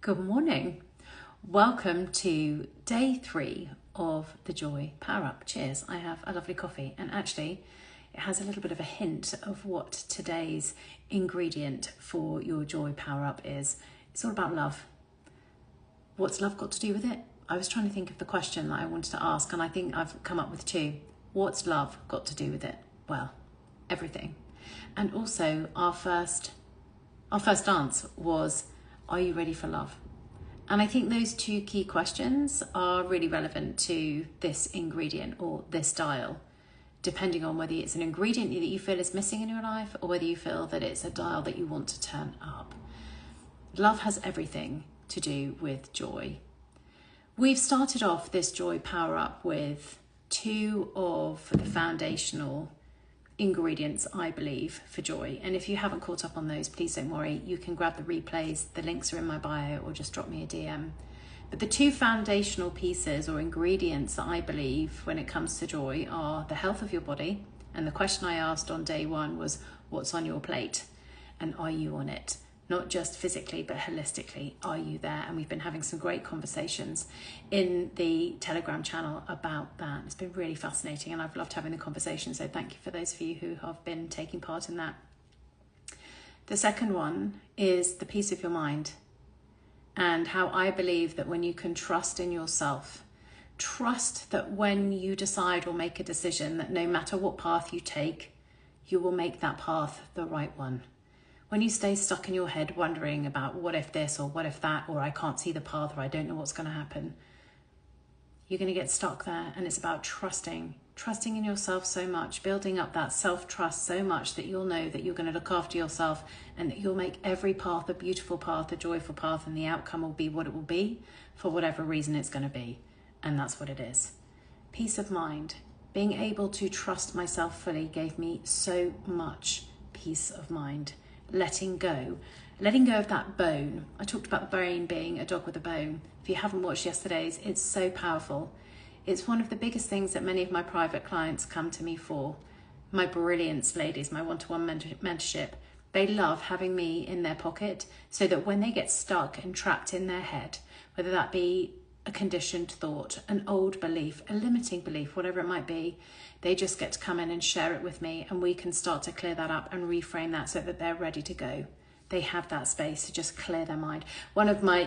Good morning. Welcome to day 3 of the Joy Power Up. Cheers. I have a lovely coffee, and actually it has a little bit of a hint of what today's ingredient for your Joy Power Up is. It's all about love. What's love got to do with it? I was trying to think of the question that I wanted to ask, and I think I've come up with 2. What's love got to do with it? Well, everything. And also our first dance was, are you ready for love? And I think those 2 key questions are really relevant to this ingredient or this dial, depending on whether it's an ingredient that you feel is missing in your life or whether you feel that it's a dial that you want to turn up. Love has everything to do with joy. We've started off this Joy Power Up with 2 of the foundational ingredients, I believe, for joy. And if you haven't caught up on those, please don't worry. You can grab the replays. The links are in my bio, or just drop me a DM. But the 2 foundational pieces or ingredients that I believe when it comes to joy are the health of your body. And the question I asked on day 1 was, what's on your plate? And are you on it? Not just physically, but holistically. Are you there? And we've been having some great conversations in the Telegram channel about that. It's been really fascinating, and I've loved having the conversation. So thank you for those of you who have been taking part in that. The second one is the peace of your mind, and how I believe that when you can trust in yourself, trust that when you decide or make a decision, that no matter what path you take, you will make that path the right one. When you stay stuck in your head wondering about what if this or what if that, or I can't see the path, or I don't know what's going to happen, you're going to get stuck there. And it's about trusting in yourself so much, building up that self-trust so much that you'll know that you're going to look after yourself and that you'll make every path a beautiful path, a joyful path, and the outcome will be what it will be for whatever reason it's going to be. And that's what it is. Peace of mind. Being able to trust myself fully gave me so much peace of mind. Letting go of that bone. I talked about the brain being a dog with a bone. If you haven't watched yesterday's, it's so powerful. It's one of the biggest things that many of my private clients come to me for. My brilliance ladies, my one-to-one mentorship, they love having me in their pocket so that when they get stuck and trapped in their head, whether that be a conditioned thought, an old belief, a limiting belief, whatever it might be, they just get to come in and share it with me, and we can start to clear that up and reframe that so that they're ready to go. They have that space to just clear their mind. One of my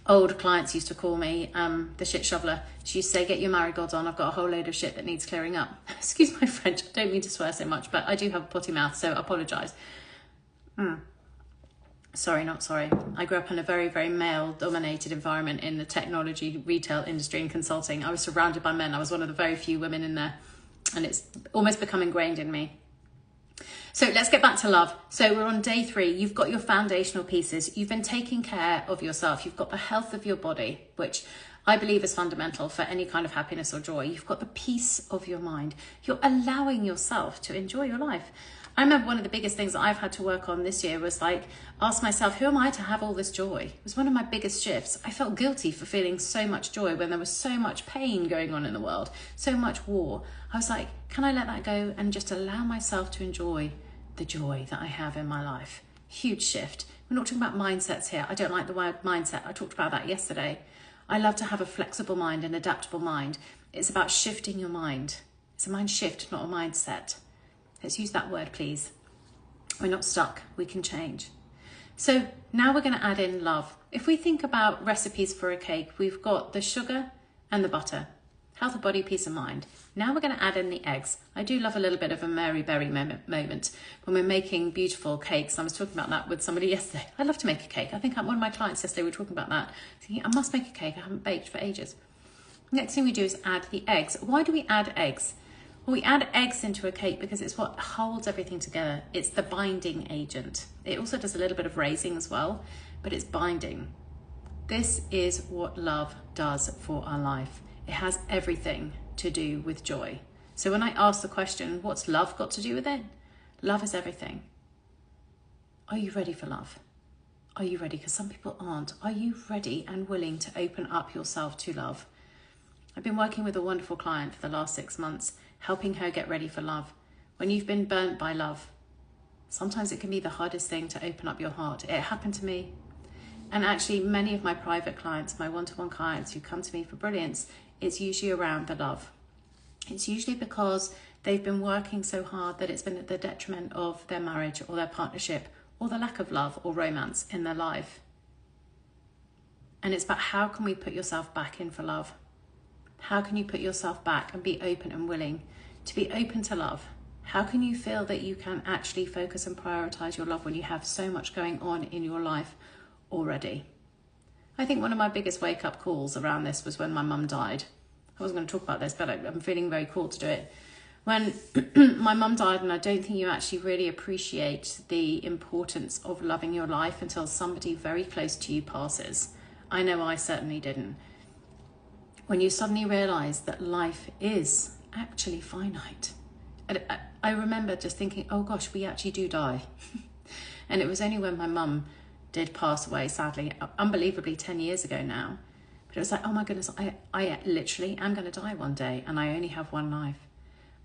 old clients used to call me the shit shoveler. She used to say, get your marigolds on, I've got a whole load of shit that needs clearing up. Excuse my French, I don't mean to swear so much, but I do have a potty mouth, so I apologise. Sorry, not sorry. I grew up in a very, very male-dominated environment in the technology, retail industry and consulting. I was surrounded by men. I was one of the very few women in there, and it's almost become ingrained in me. So let's get back to love. So we're on day 3. You've got your foundational pieces. You've been taking care of yourself. You've got the health of your body, which I believe is fundamental for any kind of happiness or joy. You've got the peace of your mind. You're allowing yourself to enjoy your life. I remember one of the biggest things that I've had to work on this year was ask myself, who am I to have all this joy? It was one of my biggest shifts. I felt guilty for feeling so much joy when there was so much pain going on in the world, so much war. I was like, can I let that go and just allow myself to enjoy the joy that I have in my life? Huge shift. We're not talking about mindsets here. I don't like the word mindset. I talked about that yesterday. I love to have a flexible mind, an adaptable mind. It's about shifting your mind. It's a mind shift, not a mindset. Let's use that word, please. We're not stuck. We can change. So now we're going to add in love. If we think about recipes for a cake, we've got the sugar and the butter. Health of body, peace of mind. Now we're going to add in the eggs. I do love a little bit of a Mary Berry moment when we're making beautiful cakes. I was talking about that with somebody yesterday. I love to make a cake. I think one of my clients yesterday were talking about that. Thinking, I must make a cake. I haven't baked for ages. Next thing we do is add the eggs. Why do we add eggs? Well, we add eggs into a cake because it's what holds everything together. It's the binding agent. It also does a little bit of raising as well, but it's binding. This is what love does for our life. It has everything to do with joy. So when I ask the question, what's love got to do with it? Love is everything. Are you ready for love? Are you ready? Because some people aren't. Are you ready and willing to open up yourself to love? I've been working with a wonderful client for the last 6 months, helping her get ready for love. When you've been burnt by love, sometimes it can be the hardest thing to open up your heart. It happened to me. And actually, many of my private clients, my one-to-one clients who come to me for brilliance, it's usually around the love. It's usually because they've been working so hard that it's been at the detriment of their marriage or their partnership or the lack of love or romance in their life. And it's about how can we put yourself back in for love? How can you put yourself back and be open and willing to be open to love? How can you feel that you can actually focus and prioritize your love when you have so much going on in your life already? I think one of my biggest wake-up calls around this was when my mum died. I wasn't going to talk about this, but I'm feeling very called to do it. When my mum died, and I don't think you actually really appreciate the importance of loving your life until somebody very close to you passes. I know I certainly didn't. When you suddenly realize that life is actually finite. And I remember just thinking, oh gosh, we actually do die. And it was only when my mum did pass away, sadly, unbelievably 10 years ago now. But it was like, oh my goodness, I literally am going to die one day, and I only have one life,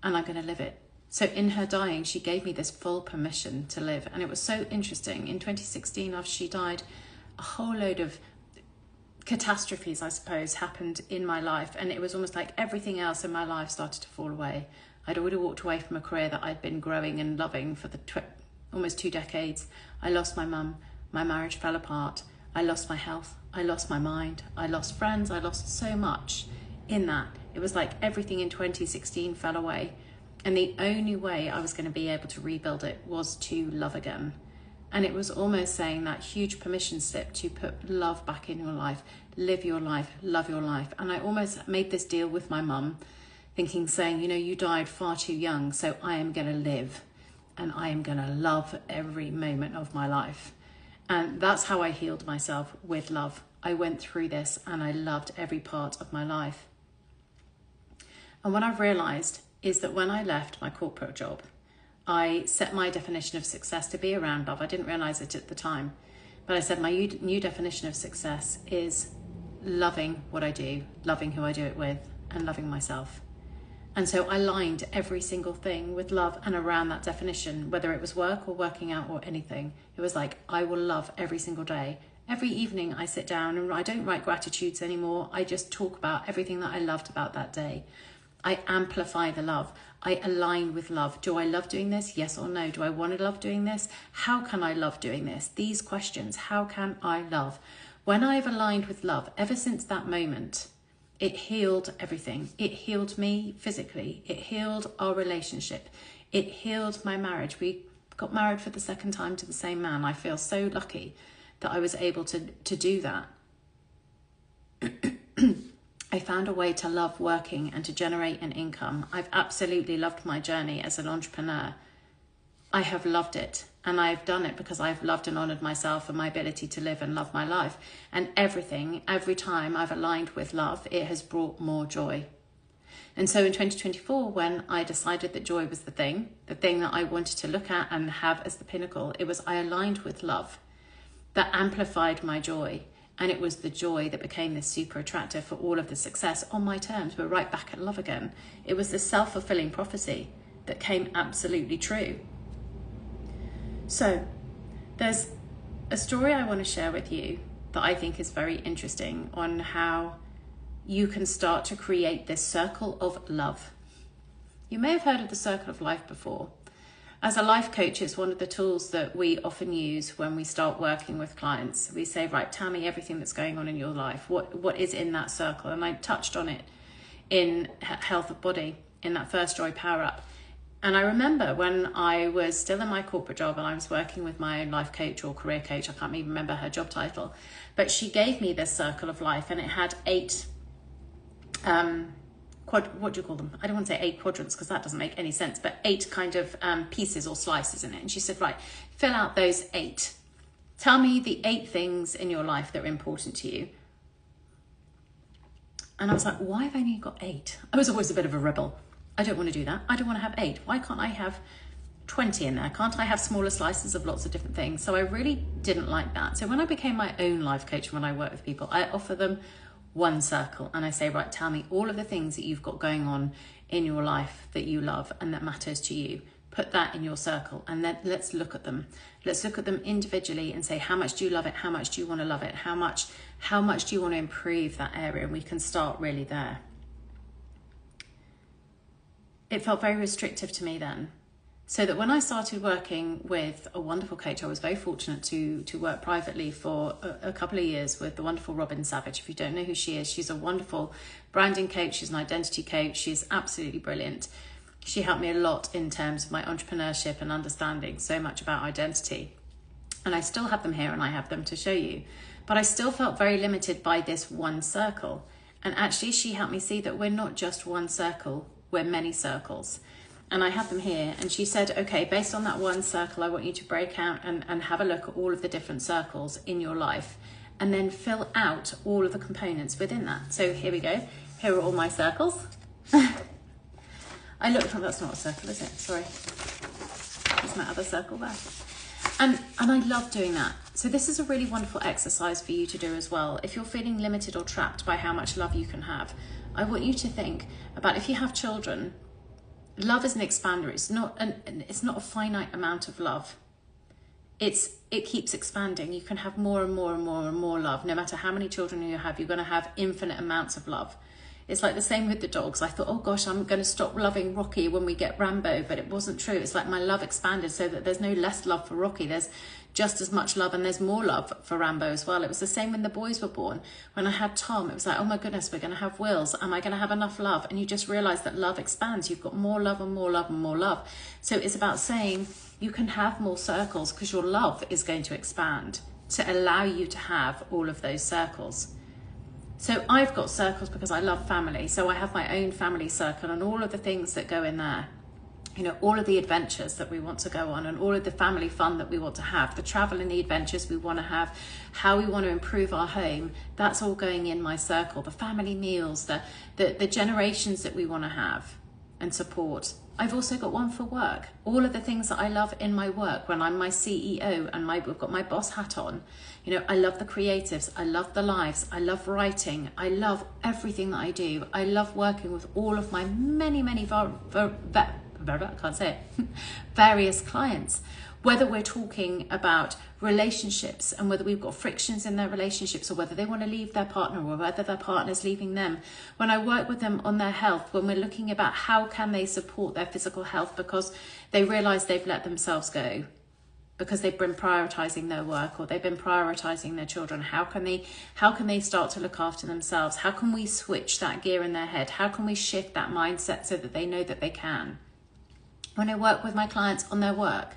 and I'm going to live it. So in her dying, she gave me this full permission to live. And it was so interesting. In 2016, after she died, a whole load of catastrophes, I suppose, happened in my life. And it was almost like everything else in my life started to fall away. I'd already walked away from a career that I'd been growing and loving for the almost 2 decades. I lost my mum. My marriage fell apart. I lost my health. I lost my mind. I lost friends. I lost so much in that. It was like everything in 2016 fell away. And the only way I was going to be able to rebuild it was to love again. And it was almost saying that huge permission slip to put love back in your life, live your life, love your life. And I almost made this deal with my mum, saying, you know, you died far too young, so I am going to live and I am going to love every moment of my life. And that's how I healed myself, with love. I went through this and I loved every part of my life. And what I've realized is that when I left my corporate job, I set my definition of success to be around love. I didn't realize it at the time, but I said my new definition of success is loving what I do, loving who I do it with, and loving myself. And so I aligned every single thing with love and around that definition, whether it was work or working out or anything. It was like, I will love every single day. Every evening I sit down and I don't write gratitudes anymore. I just talk about everything that I loved about that day. I amplify the love. I align with love. Do I love doing this? Yes or no? Do I want to love doing this? How can I love doing this? These questions, how can I love? When I've aligned with love, ever since that moment, it healed everything. It healed me physically. It healed our relationship. It healed my marriage. We got married for the second time to the same man. I feel so lucky that I was able to do that. I found a way to love working and to generate an income. I've absolutely loved my journey as an entrepreneur. I have loved it, and I've done it because I've loved and honored myself and my ability to live and love my life. And every time I've aligned with love, it has brought more joy. And so in 2024, when I decided that joy was the thing that I wanted to look at and have as the pinnacle, it was I aligned with love that amplified my joy. And it was the joy that became this super attractor for all of the success on my terms. We're right back at love again. It was this self-fulfilling prophecy that came absolutely true. So there's a story I want to share with you that I think is very interesting on how you can start to create this circle of love. You may have heard of the circle of life before. As a life coach, it's one of the tools that we often use when we start working with clients. We say, right, tell me everything that's going on in your life. What is in that circle? And I touched on it in Health of Body, in that first Joy Power Up. And I remember when I was still in my corporate job and I was working with my life coach or career coach, I can't even remember her job title, but she gave me this circle of life, and it had 8 what do you call them? I don't want to say 8 quadrants because that doesn't make any sense, but 8 kind of pieces or slices in it. And she said, right, fill out those 8. Tell me the 8 things in your life that are important to you. And I was like, why have I only got 8? I was always a bit of a rebel. I don't want to do that. I don't want to have 8. Why can't I have 20 in there? Can't I have smaller slices of lots of different things? So I really didn't like that. So when I became my own life coach, when I work with people, I offer them one circle and I say, right, tell me all of the things that you've got going on in your life that you love and that matters to you. put that in your circle, and then let's look at them. Let's look at them individually and say, how much do you love it? How much do you want to love it? How much do you want to improve that area? And we can start really there. It felt very restrictive to me then. So that when I started working with a wonderful coach, I was very fortunate to work privately for a couple of years with the wonderful Robin Savage. If you don't know who she is, she's a wonderful branding coach. She's an identity coach. She's absolutely brilliant. She helped me a lot in terms of my entrepreneurship and understanding so much about identity. And I still have them here and I have them to show you. But I still felt very limited by this one circle. And actually she helped me see that we're not just one circle, we're many circles. And I have them here, and she said, okay, based on that one circle, I want you to break out and have a look at all of the different circles in your life, and then fill out all of the components within that. So here we go. Here are all my circles. I looked, oh, that's not a circle, is it? Sorry. There's my other circle there. And I love doing that. So this is a really wonderful exercise for you to do as well. If you're feeling limited or trapped by how much love you can have, I want you to think about, if you have children, love is an expander. It's not a finite amount of love. It keeps expanding. You can have more and more and more and more love. No matter how many children you have, you're going to have infinite amounts of love. It's like the same with the dogs. I thought, oh gosh, I'm going to stop loving Rocky when we get Rambo, but it wasn't true. It's like my love expanded so that there's no less love for Rocky. There's just as much love, and there's more love for Rambo as well. It was the same when the boys were born. When I had Tom, it was like, oh my goodness, we're going to have Wills. Am I going to have enough love? And you just realize that love expands. You've got more love and more love and more love. So it's about saying you can have more circles because your love is going to expand to allow you to have all of those circles. So I've got circles because I love family. So I have my own family circle and all of the things that go in there. You know, all of the adventures that we want to go on and all of the family fun that we want to have, the travel and the adventures we want to have, how we want to improve our home, that's all going in my circle. The family meals, the generations that we want to have and support. I've also got one for work. All of the things that I love in my work when I'm my CEO and I've got my boss hat on. You know, I love the creatives. I love the lives. I love writing. I love everything that I do. I love working with all of my many various clients, whether we're talking about relationships and whether we've got frictions in their relationships or whether they want to leave their partner or whether their partner's leaving them. When I work with them on their health, when we're looking about how can they support their physical health because they realize they've let themselves go, because they've been prioritizing their work or they've been prioritizing their children. How can they start to look after themselves? How can we switch that gear in their head? How can we shift that mindset so that they know that they can? When I work with my clients on their work,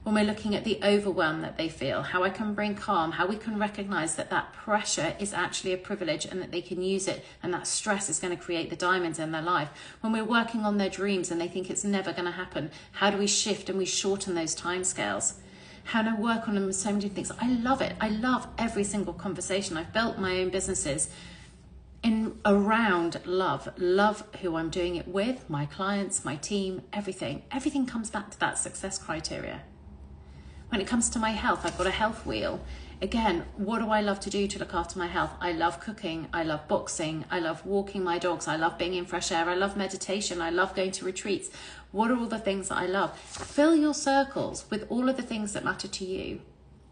when we're looking at the overwhelm that they feel, how I can bring calm, how we can recognize that that pressure is actually a privilege and that they can use it, and that stress is going to create the diamonds in their life. When we're working on their dreams and they think it's never going to happen, how do we shift and we shorten those timescales? How do I work on them with so many things? I love it. I love every single conversation. I've built my own businesses around love who I'm doing it with, my clients, my team, everything comes back to that success criteria. When it comes to my health, I've got a health wheel. Again, what do I love to do to look after my health? I love cooking, I love boxing, I love walking my dogs, I love being in fresh air, I love meditation, I love going to retreats. What are all the things that I love? Fill your circles with all of the things that matter to you.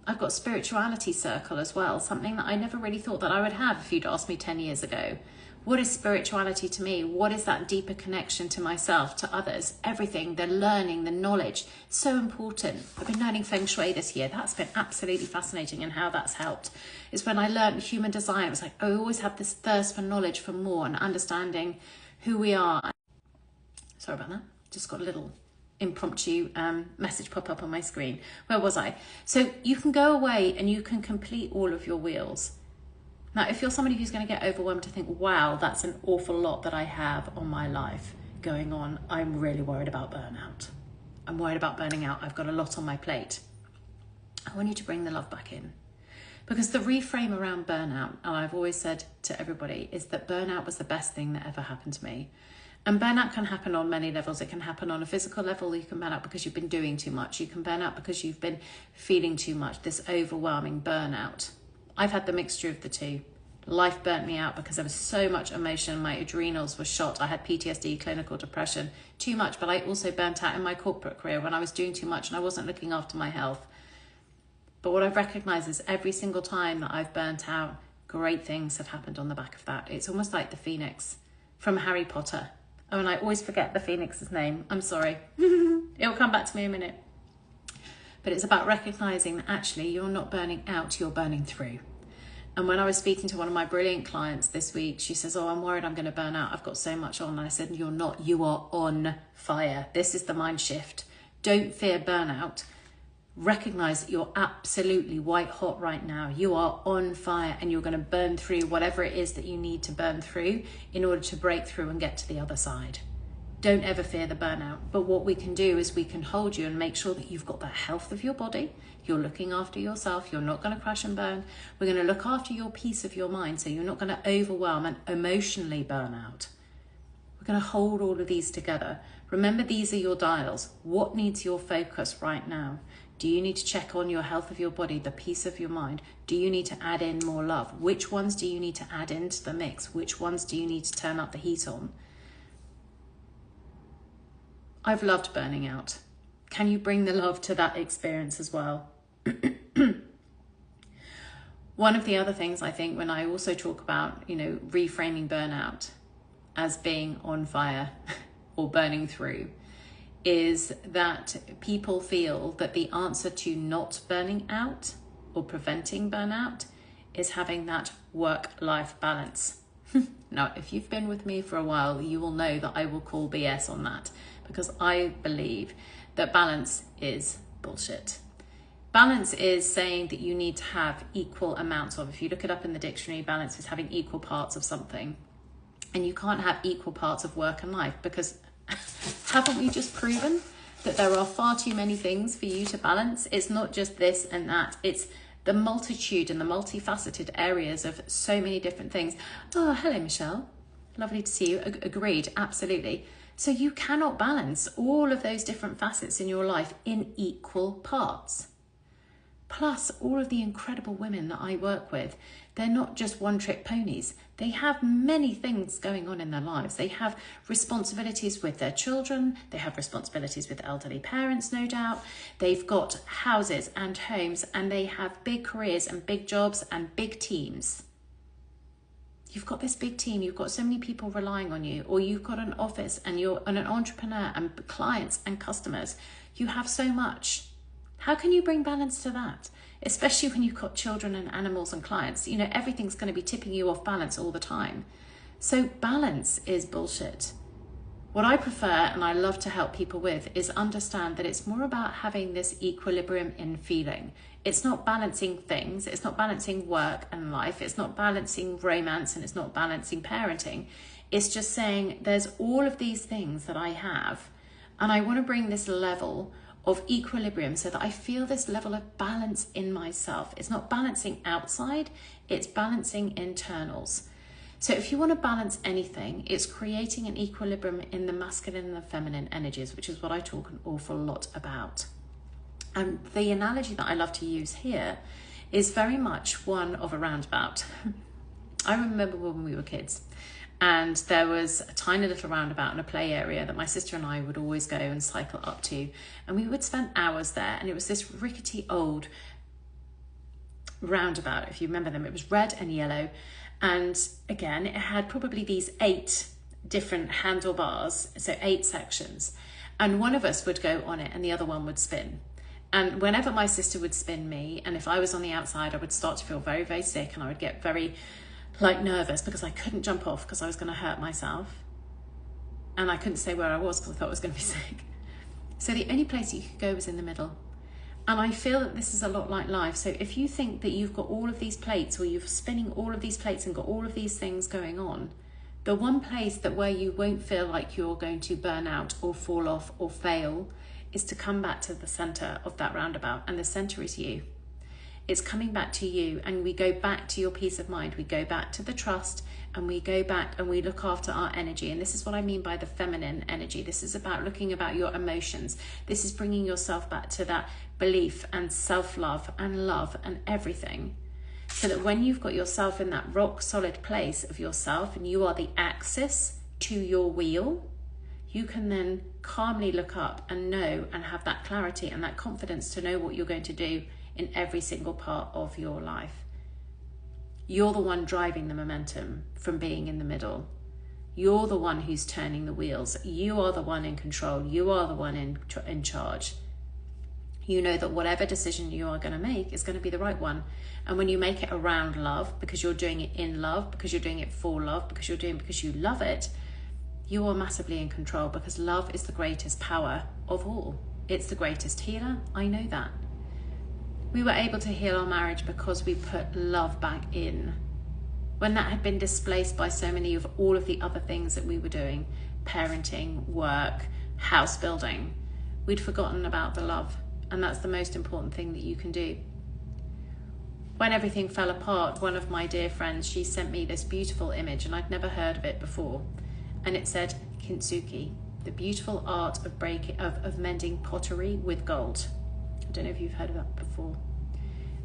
I've got spirituality circle as well, something that I never really thought that I would have if you'd asked me 10 years ago. What is spirituality to me? What is that deeper connection to myself, to others? Everything, the learning, the knowledge, so important. I've been learning Feng Shui this year. That's been absolutely fascinating, and how that's helped is when I learned human design. It was like I always have this thirst for knowledge, for more, and understanding who we are. Sorry about that. Just got a little impromptu message pop up on my screen. Where was I? So you can go away and you can complete all of your wheels. Now, if you're somebody who's going to get overwhelmed to think, wow, that's an awful lot that I have on my life going on, I'm really worried about burnout. I'm worried about burning out. I've got a lot on my plate. I want you to bring the love back in. Because the reframe around burnout, and I've always said to everybody, is that burnout was the best thing that ever happened to me. And burnout can happen on many levels. It can happen on a physical level. You can burn out because you've been doing too much. You can burn out because you've been feeling too much, this overwhelming burnout. I've had the mixture of the two. Life burnt me out because there was so much emotion. My adrenals were shot. I had PTSD, clinical depression, too much. But I also burnt out in my corporate career when I was doing too much and I wasn't looking after my health. But what I've recognized is every single time that I've burnt out, great things have happened on the back of that. It's almost like the Phoenix from Harry Potter. Oh, and I always forget the Phoenix's name. I'm sorry. It'll come back to me in a minute. But it's about recognizing that actually you're not burning out, you're burning through. And when I was speaking to one of my brilliant clients this week, she says, oh, I'm worried I'm going to burn out. I've got so much on. And I said, you're not. You are on fire. This is the mind shift. Don't fear burnout. Recognize that you're absolutely white hot right now. You are on fire and you're going to burn through whatever it is that you need to burn through in order to break through and get to the other side. Don't ever fear the burnout. But what we can do is we can hold you and make sure that you've got the health of your body. You're looking after yourself. You're not going to crash and burn. We're going to look after your peace of your mind so you're not going to overwhelm and emotionally burn out. We're going to hold all of these together. Remember, these are your dials. What needs your focus right now? Do you need to check on your health of your body, the peace of your mind? Do you need to add in more love? Which ones do you need to add into the mix? Which ones do you need to turn up the heat on? I've loved burning out. Can you bring the love to that experience as well? One of the other things I think when I also talk about, reframing burnout as being on fire or burning through is that people feel that the answer to not burning out or preventing burnout is having that work-life balance. Now, if you've been with me for a while, you will know that I will call BS on that because I believe that balance is bullshit. Balance is saying that you need to have equal amounts of, if you look it up in the dictionary, balance is having equal parts of something. And you can't have equal parts of work and life because haven't we just proven that there are far too many things for you to balance? It's not just this and that. It's the multitude and the multifaceted areas of so many different things. Oh, hello, Michelle. Lovely to see you. Agreed, absolutely. So you cannot balance all of those different facets in your life in equal parts. Plus, all of the incredible women that I work with, they're not just one-trick ponies. They have many things going on in their lives. They have responsibilities with their children. They have responsibilities with elderly parents, no doubt. They've got houses and homes, and they have big careers and big jobs and big teams. You've got this big team. You've got so many people relying on you, or you've got an office and you're an entrepreneur and clients and customers. You have so much. How can you bring balance to that? Especially when you've got children and animals and clients, everything's going to be tipping you off balance all the time. So balance is bullshit. What I prefer and I love to help people with is understand that it's more about having this equilibrium in feeling. It's not balancing things. It's not balancing work and life. It's not balancing romance and it's not balancing parenting. It's just saying there's all of these things that I have and I want to bring this level of equilibrium so that I feel this level of balance in myself. It's not balancing outside, it's balancing internals. So if you want to balance anything, it's creating an equilibrium in the masculine and the feminine energies, which is what I talk an awful lot about. And the analogy that I love to use here is very much one of a roundabout. I remember when we were kids, and there was a tiny little roundabout in a play area that my sister and I would always go and cycle up to. And we would spend hours there. And it was this rickety old roundabout, if you remember them. It was red and yellow. And again, it had probably these 8 different handlebars, so 8 sections. And one of us would go on it and the other one would spin. And whenever my sister would spin me, and if I was on the outside, I would start to feel very, very sick and I would get very nervous because I couldn't jump off because I was going to hurt myself. And I couldn't say where I was because I thought I was going to be sick. So the only place you could go was in the middle. And I feel that this is a lot like life. So if you think that you've got all of these plates or you're spinning all of these plates and got all of these things going on, the one place that where you won't feel like you're going to burn out or fall off or fail is to come back to the center of that roundabout. And the center is you. It's coming back to you, and we go back to your peace of mind. We go back to the trust, and we go back and we look after our energy. And this is what I mean by the feminine energy. This is about looking about your emotions. This is bringing yourself back to that belief and self-love and love and everything. so that when you've got yourself in that rock solid place of yourself and you are the axis to your wheel, you can then calmly look up and know and have that clarity and that confidence to know what you're going to do in every single part of your life. You're the one driving the momentum from being in the middle. You're the one who's turning the wheels. You are the one in control. You are the one in charge. You know that whatever decision you are going to make is going to be the right one. And when you make it around love, because you're doing it in love, because you're doing it for love, because you're doing it because you love it, you are massively in control, because love is the greatest power of all. It's the greatest healer. I know that. We were able to heal our marriage because we put love back in. When that had been displaced by so many of all of the other things that we were doing, parenting, work, house building, we'd forgotten about the love. And that's the most important thing that you can do. When everything fell apart, one of my dear friends, she sent me this beautiful image, and I'd never heard of it before. And it said, Kintsugi, the beautiful art of mending pottery with gold. I don't know if you've heard of that before.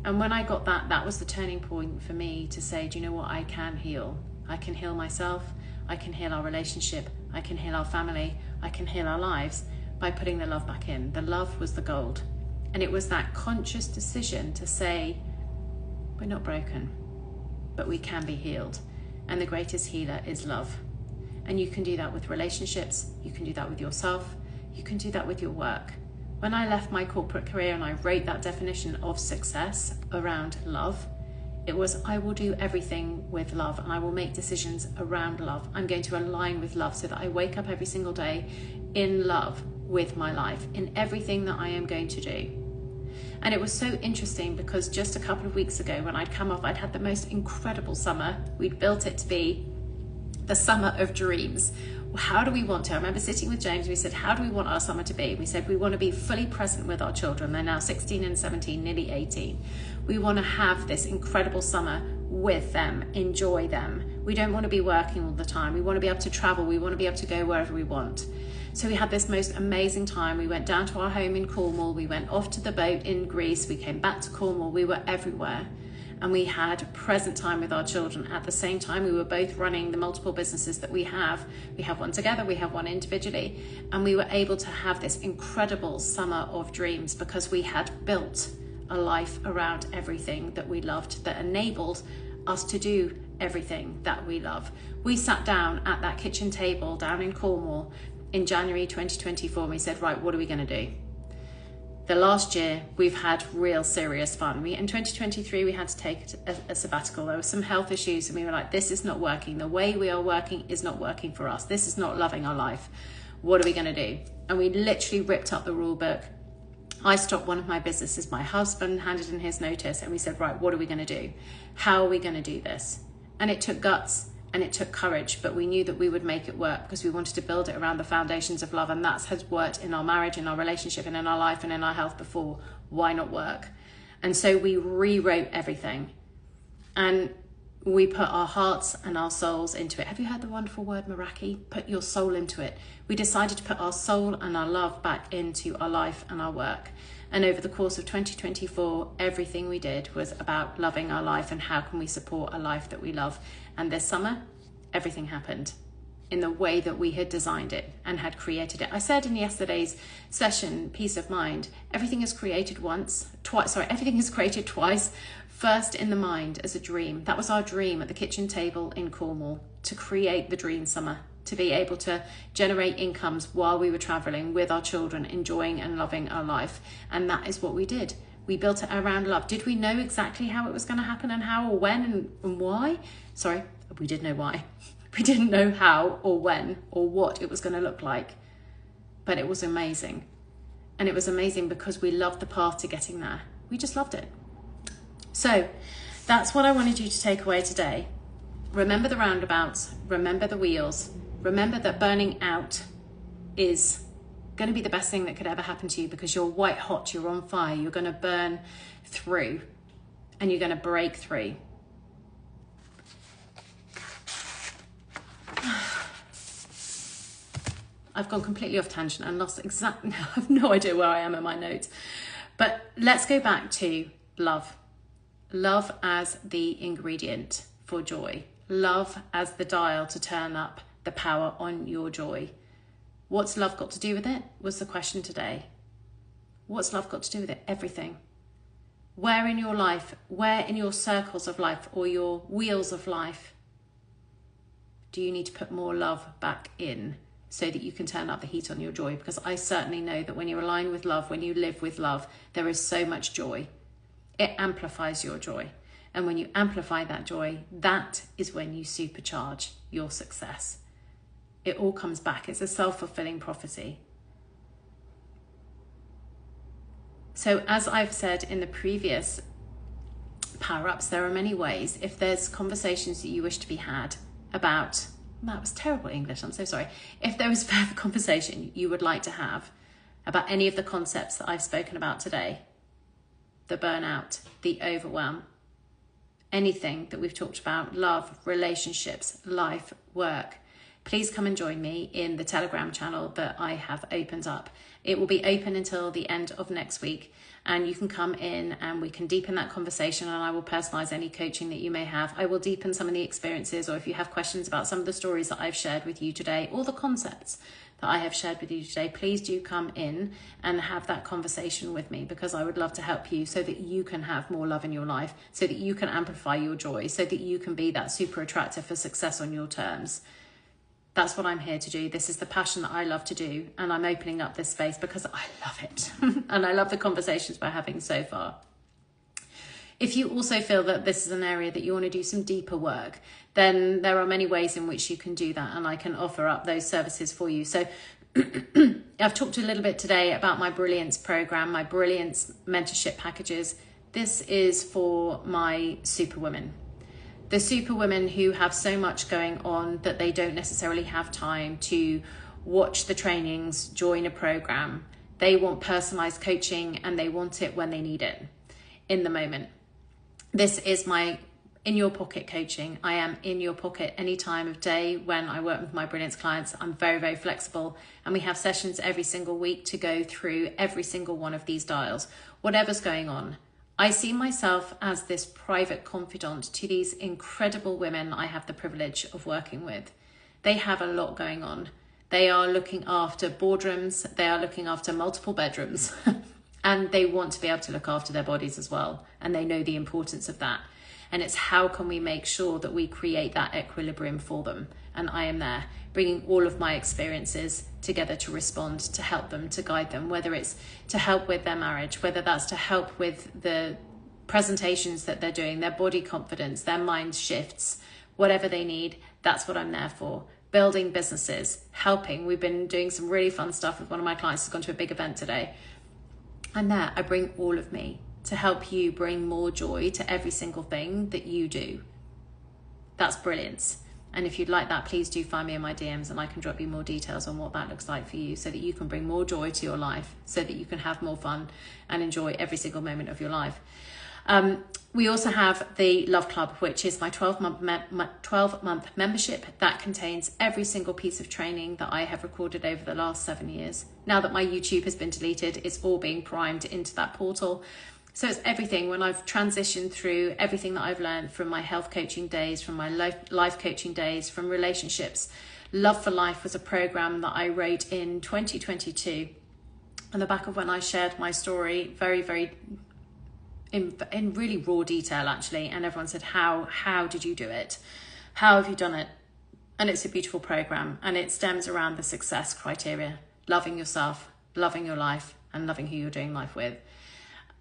And when I got that, that was the turning point for me to say, do you know what? I can heal. I can heal myself. I can heal our relationship. I can heal our family. I can heal our lives by putting the love back in. The love was the gold. And it was that conscious decision to say, we're not broken, but we can be healed. And the greatest healer is love. And you can do that with relationships. You can do that with yourself. You can do that with your work. When I left my corporate career and I wrote that definition of success around love, it was, I will do everything with love and I will make decisions around love. I'm going to align with love so that I wake up every single day in love with my life, in everything that I am going to do. And it was so interesting because just a couple of weeks ago when I'd come off, I'd had the most incredible summer. We'd built it to be the summer of dreams. How do we want to? I remember sitting with James, we said, how do we want our summer to be? We said, we want to be fully present with our children. They're now 16 and 17, nearly 18. We want to have this incredible summer with them, enjoy them. We don't want to be working all the time. We want to be able to travel. We want to be able to go wherever we want. So we had this most amazing time. We went down to our home in Cornwall. We went off to the boat in Greece. We came back to Cornwall. We were everywhere. And we had present time with our children. At the same time, we were both running the multiple businesses that we have. We have one together, we have one individually. And we were able to have this incredible summer of dreams because we had built a life around everything that we loved that enabled us to do everything that we love. We sat down at that kitchen table down in Cornwall in January 2024 and we said, right, what are we going to do? The last year, we've had real serious fun. In 2023, we had to take a sabbatical. There were some health issues and we were like, this is not working. The way we are working is not working for us. This is not loving our life. What are we going to do? And we literally ripped up the rule book. I stopped one of my businesses. My husband handed in his notice and we said, right, what are we going to do? How are we going to do this? And it took guts and it took courage, but we knew that we would make it work because we wanted to build it around the foundations of love. And that has worked in our marriage, in our relationship, and in our life and in our health before. Why not work? And so we rewrote everything and we put our hearts and our souls into it. Have you heard the wonderful word Meraki? Put your soul into it. We decided to put our soul and our love back into our life and our work. And over the course of 2024, everything we did was about loving our life and how can we support a life that we love. And this summer, everything happened in the way that we had designed it and had created it. I said in yesterday's session, Peace of Mind, everything is created everything is created twice. First in the mind as a dream. That was our dream at the kitchen table in Cornwall, to create the dream summer, to be able to generate incomes while we were traveling with our children, enjoying and loving our life. And that is what we did. We built it around love. Did we know exactly how it was going to happen and how or when and why? Sorry, we did know why. We didn't know how or when or what it was going to look like. But it was amazing. And it was amazing because we loved the path to getting there. We just loved it. So that's what I wanted you to take away today. Remember the roundabouts, remember the wheels, remember that burning out is going to be the best thing that could ever happen to you because you're white hot, you're on fire, you're going to burn through and you're going to break through. I've gone completely off tangent and lost I have no idea where I am in my notes. But let's go back to love. Love as the ingredient for joy. Love as the dial to turn up the power on your joy. What's love got to do with it? Was the question today. What's love got to do with it? Everything. Where in your life, where in your circles of life or your wheels of life do you need to put more love back in so that you can turn up the heat on your joy? Because I certainly know that when you align with love, when you live with love, there is so much joy. It amplifies your joy. And when you amplify that joy, that is when you supercharge your success. It all comes back. It's a self-fulfilling prophecy. So as I've said in the previous power-ups, there are many ways. If there's conversations that you wish to be had about, that was terrible English, I'm so sorry. If there is further conversation you would like to have about any of the concepts that I've spoken about today, the burnout, the overwhelm, anything that we've talked about, love, relationships, life, work, please come and join me in the Telegram channel that I have opened up. It will be open until the end of next week, and you can come in and we can deepen that conversation, and I will personalize any coaching that you may have. I will deepen some of the experiences, or if you have questions about some of the stories that I've shared with you today or the concepts that I have shared with you today, please do come in and have that conversation with me, because I would love to help you so that you can have more love in your life, so that you can amplify your joy, so that you can be that super attractor for success on your terms. That's what I'm here to do. This is the passion that I love to do, and I'm opening up this space because I love it and I love the conversations we're having so far. If you also feel that this is an area that you want to do some deeper work, then there are many ways in which you can do that, and I can offer up those services for you. So I've talked a little bit today about my Brilliance program, my Brilliance mentorship packages. This is for my superwomen. The superwomen who have so much going on that they don't necessarily have time to watch the trainings, join a program. They want personalized coaching, and they want it when they need it, in the moment. This is my in your pocket coaching. I am in your pocket any time of day when I work with my Brilliance clients. I'm very, very flexible, and we have sessions every single week to go through every single one of these dials, whatever's going on. I see myself as this private confidant to these incredible women I have the privilege of working with. They have a lot going on. They are looking after boardrooms, they are looking after multiple bedrooms, and they want to be able to look after their bodies as well. And they know the importance of that. And it's how can we make sure that we create that equilibrium for them? And I am there, bringing all of my experiences together to respond, to help them, to guide them, whether it's to help with their marriage, whether that's to help with the presentations that they're doing, their body confidence, their mind shifts, whatever they need, that's what I'm there for. Building businesses, helping. We've been doing some really fun stuff with one of my clients who's gone to a big event today. I'm there, I bring all of me to help you bring more joy to every single thing that you do. That's brilliance. And if you'd like that, please do find me in my DMs, and I can drop you more details on what that looks like for you, so that you can bring more joy to your life, so that you can have more fun and enjoy every single moment of your life. We also have the Love Club, which is my 12-month membership that contains every single piece of training that I have recorded over the last 7 years. Now that my YouTube has been deleted, it's all being primed into that portal. So it's everything. When I've transitioned through everything that I've learned from my health coaching days, from my life coaching days, from relationships. Love for Life was a program that I wrote in 2022 on the back of when I shared my story very in really raw detail, actually. And everyone said, how did you do it? How have you done it? And it's a beautiful program, and it stems around the success criteria: loving yourself, loving your life, and loving who you're doing life with.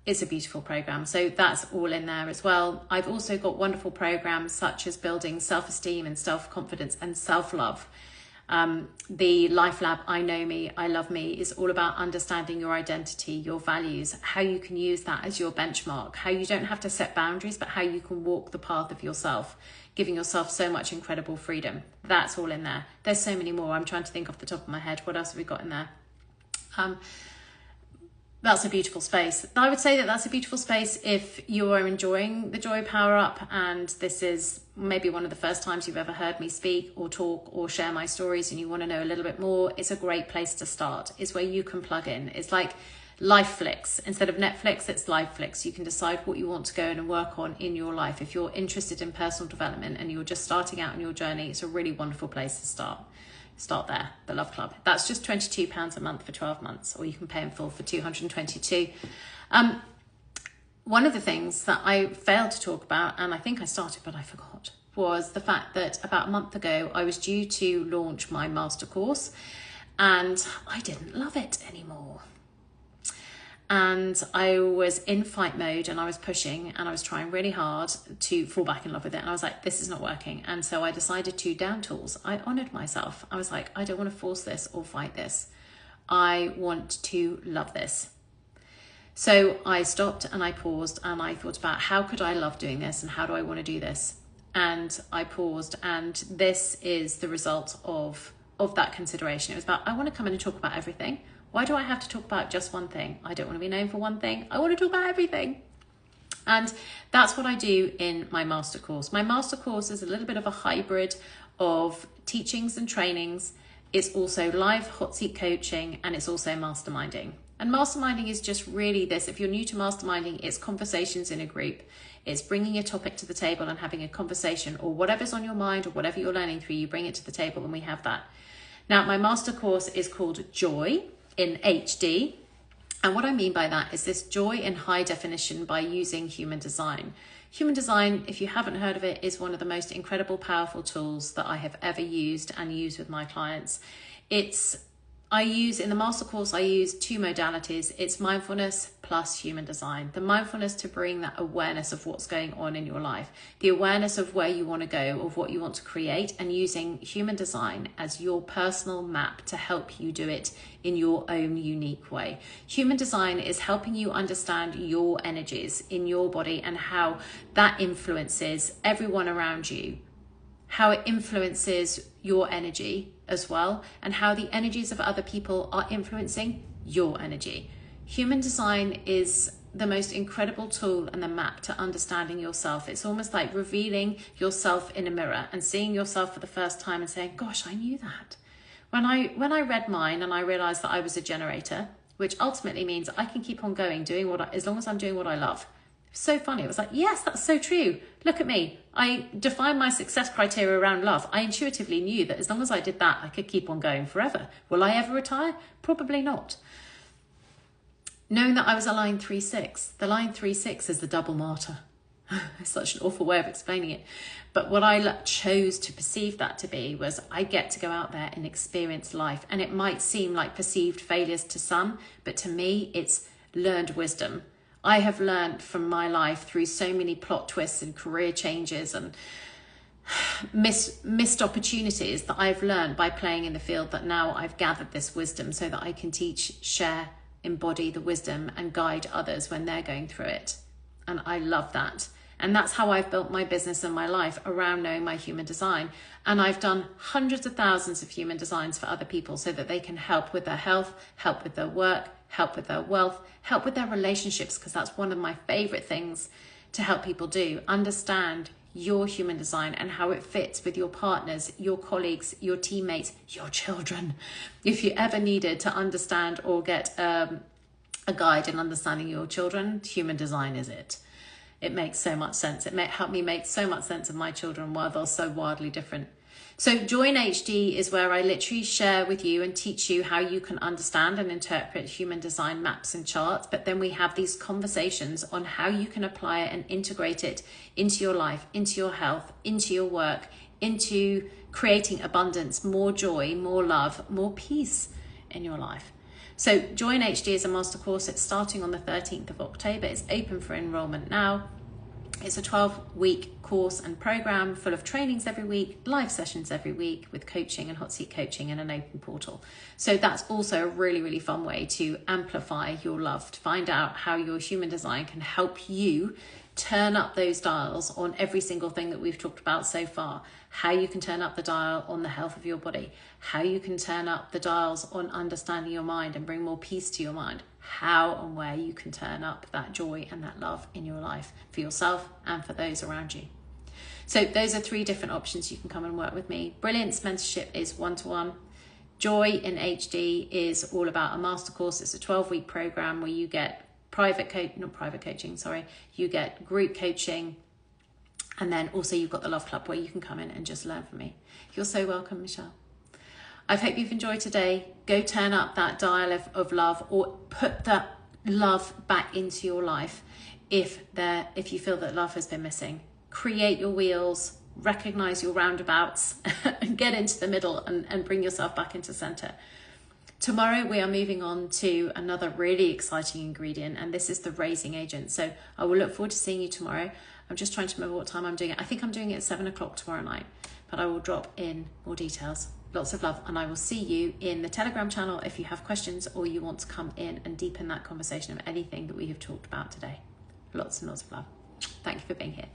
It's a beautiful program. So that's all in there as well. I've also got wonderful programs such as building self-esteem and self-confidence and self-love. The Life Lab, I Know Me, I Love Me, is all about understanding your identity, your values, how you can use that as your benchmark, how you don't have to set boundaries, but how you can walk the path of yourself, giving yourself so much incredible freedom. That's all in there. There's so many more. I'm trying to think off the top of my head. What else have we got in there? That's a beautiful space. I would say that that's a beautiful space if you are enjoying the Joy Power Up, and this is maybe one of the first times you've ever heard me speak or talk or share my stories, and you want to know a little bit more. It's a great place to start. It's where you can plug in. It's like Lifeflix. Instead of Netflix, it's Lifeflix. You can decide what you want to go in and work on in your life. If you're interested in personal development and you're just starting out on your journey, it's a really wonderful place to start there, the Love Club. That's just £22 a month for 12 months, or you can pay in full for £222. One of the things that I failed to talk about, and I think I started but I forgot, was the fact that about a month ago I was due to launch my master course and I didn't love it anymore. And I was in fight mode and I was pushing and I was trying really hard to fall back in love with it. And I was like, this is not working. And so I decided to down tools. I honored myself. I was like, I don't want to force this or fight this. I want to love this. So I stopped and I paused and I thought about how could I love doing this and how do I want to do this? And I paused, and this is the result of that consideration. It was about, I want to come in and talk about everything. Why do I have to talk about just one thing? I don't want to be known for one thing. I want to talk about everything. And that's what I do in my master course. My master course is a little bit of a hybrid of teachings and trainings. It's also live hot seat coaching, and it's also masterminding. And masterminding is just really this. If you're new to masterminding, it's conversations in a group. It's bringing a topic to the table and having a conversation, or whatever's on your mind or whatever you're learning through, you bring it to the table and we have that. Now, my master course is called Joy in HD. And what I mean by that is this joy in high definition by using human design. Human design, if you haven't heard of it, is one of the most incredible, powerful tools that I have ever used and use with my clients. In the master course, I use two modalities. It's mindfulness plus human design. The mindfulness to bring that awareness of what's going on in your life, the awareness of where you want to go, of what you want to create, and using human design as your personal map to help you do it in your own unique way. Human design is helping you understand your energies in your body and how that influences everyone around you, how it influences your energy as well, and how the energies of other people are influencing your energy. Human design is the most incredible tool and the map to understanding yourself. It's almost like revealing yourself in a mirror and seeing yourself for the first time and saying, gosh, I knew that. When I read mine and I realized that I was a generator, which ultimately means I can keep on going, as long as I'm doing what I love. So funny. It was like, yes, that's so true. Look at me. I defined my success criteria around love. I intuitively knew that as long as I did that, I could keep on going forever. Will I ever retire? Probably not. Knowing that I was a line 3-6. The line 3-6 is the double martyr. It's such an awful way of explaining it. But what I chose to perceive that to be was I get to go out there and experience life. And it might seem like perceived failures to some, but to me, it's learned wisdom. I have learned from my life through so many plot twists and career changes and missed opportunities that I've learned by playing in the field, that now I've gathered this wisdom so that I can teach, share, embody the wisdom and guide others when they're going through it. And I love that. And that's how I've built my business and my life, around knowing my human design. And I've done hundreds of thousands of human designs for other people so that they can help with their health, help with their work, help with their wealth, help with their relationships, because that's one of my favorite things to help people do. Understand your human design and how it fits with your partners, your colleagues, your teammates, your children. If you ever needed to understand or get a guide in understanding your children, human design is it. It makes so much sense. It helped me make so much sense of my children while they're so wildly different. So Joy in HD is where I literally share with you and teach you how you can understand and interpret human design maps and charts. But then we have these conversations on how you can apply it and integrate it into your life, into your health, into your work, into creating abundance, more joy, more love, more peace in your life. So Joy in HD is a master course. It's starting on the 13th of October. It's open for enrollment now. It's a 12-week course and program full of trainings every week, live sessions every week with coaching and hot seat coaching and an open portal. So that's also a really, really fun way to amplify your love, to find out how your human design can help you turn up those dials on every single thing that we've talked about so far. How you can turn up the dial on the health of your body, how you can turn up the dials on understanding your mind and bring more peace to your mind, how and where you can turn up that joy and that love in your life for yourself and for those around you. So those are 3 different options you can come and work with me. Brilliance mentorship is one-to-one. Joy in HD is all about a master course. It's a 12-week program where you get you get group coaching. And then also you've got the Love Club where you can come in and just learn from me. You're so welcome, Michelle. I hope you've enjoyed today. Go turn up that dial of love, or put that love back into your life if you feel that love has been missing. Create your wheels, recognize your roundabouts, and get into the middle and bring yourself back into center. Tomorrow we are moving on to another really exciting ingredient, and this is the raising agent. So I will look forward to seeing you tomorrow. I'm just trying to remember what time I'm doing it. I think I'm doing it at 7 o'clock tomorrow night, but I will drop in more details. Lots of love, and I will see you in the Telegram channel if you have questions or you want to come in and deepen that conversation of anything that we have talked about today. Lots and lots of love. Thank you for being here.